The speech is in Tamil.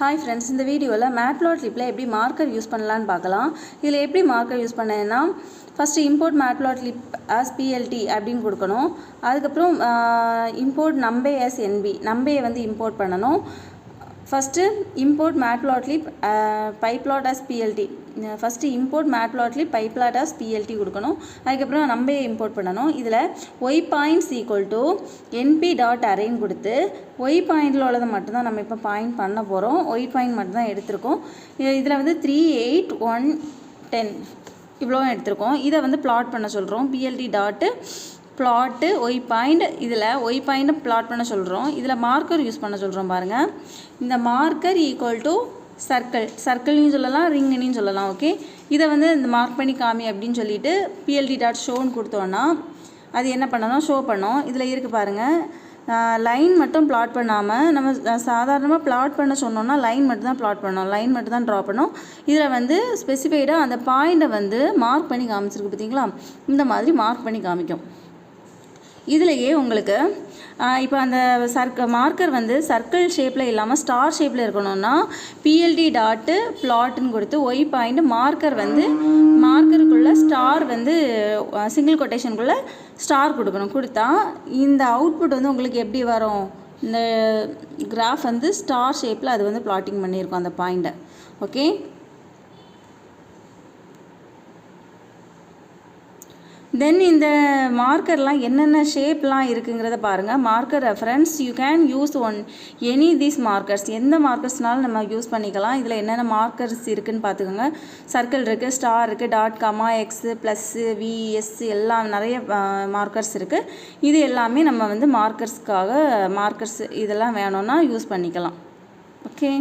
ஹாய் ஃப்ரெண்ட்ஸ், இந்த வீடியோவில் மேட்ப்ளாட்லிப்பில் எப்படி மார்க்கர் யூஸ் பண்ணலான்னு பார்க்கலாம். இதில் எப்படி மார்க்கர் யூஸ் பண்ணேன்னா, first import matplotlib as plt அப்படின்னு கொடுக்கணும். அதுக்கப்புறம் இம்போர்ட் நம்பே ஆஸ் என்பி, நம்பையை வந்து இம்போர்ட் பண்ணணும். First import matplotlib pyplot as plt, first import matplotlib pyplot as plt கொடுக்கணும். அதுக்கப்புறம் நம்பையை இம்போர்ட் பண்ணணும். இதில் y points equal to np dot அரேன்னு கொடுத்து ஒய் பாயிண்டில் உள்ளதை மட்டும்தான் நம்ம இப்போ பாயிண்ட் பண்ண போகிறோம். ஒய் பாயிண்ட் மட்டும்தான் எடுத்திருக்கோம். இதில் வந்து 3, 8, 1, 10 இவ்வளோ எடுத்திருக்கோம். இதை வந்து பிளாட் பண்ண சொல்கிறோம். PLT dot plot Y point, இதில் ஒய் பாயிண்ட்டை பிளாட் பண்ண சொல்கிறோம். இதில் மார்க்கர் யூஸ் பண்ண சொல்கிறோம் பாருங்கள். இந்த மார்க்கர் ஈக்குவல் டு சர்க்கிள்னு சொல்லலாம், ரிங்குன்னு சொல்லலாம். ஓகே, இதை வந்து இந்த மார்க் பண்ணி காமி அப்படின்னு சொல்லிட்டு பிஎல்டி டாட் ஷோன்னு கொடுத்தோன்னா அது என்ன பண்ணணும், ஷோ பண்ணோம். இதில் இருக்குது பாருங்கள், லைன் மட்டும் பிளாட் பண்ணாமல் நம்ம சாதாரணமாக பிளாட் பண்ண சொன்னோன்னா லைன் மட்டும் தான் பிளாட் பண்ணோம், லைன் மட்டும் தான் ட்ரா பண்ணோம். இதில் வந்து ஸ்பெசிஃபைடாக அந்த பாயிண்ட்டை வந்து மார்க் பண்ணி காமிச்சிருக்கு பார்த்தீங்களா, இந்த மாதிரி மார்க் பண்ணி காமிக்கும். இதிலையே உங்களுக்கு இப்போ அந்த மார்க்கர் வந்து சர்க்கிள் ஷேப்பில் இல்லாமல் ஸ்டார் ஷேப்பில் இருக்கணும்னா பிஎல்டி டாட்டு பிளாட்டுன்னு கொடுத்து ஒய் பாயிண்ட் மார்க்கர் வந்து மார்க்கருக்குள்ளே ஸ்டார் வந்து சிங்கிள் கொட்டேஷனுக்குள்ளே ஸ்டார் கொடுக்கணும். கொடுத்தா இந்த அவுட்புட் வந்து உங்களுக்கு எப்படி வரும், இந்த கிராஃப் வந்து ஸ்டார் ஷேப்பில் அது வந்து பிளாட்டிங் பண்ணியிருக்கோம் அந்த பாயிண்ட்டை. ஓகே, தென் இந்த மார்க்கர்லாம் என்னென்ன ஷேப்லாம் இருக்குங்கிறத பாருங்கள். Marker reference you can use any these markers, எந்த மார்க்கர்ஸ்னாலும் நம்ம யூஸ் பண்ணிக்கலாம். இதில் என்னென்ன மார்க்கர்ஸ் இருக்குதுன்னு பார்த்துக்கோங்க. சர்க்கிள் இருக்குது, ஸ்டார் இருக்குது, dot comma, X, plus, V, S எல்லாம் நிறைய மார்க்கர்ஸ் இருக்குது. இது எல்லாமே நம்ம வந்து மார்க்கர்ஸ் இதெல்லாம் வேணும்னா யூஸ் பண்ணிக்கலாம். ஓகே.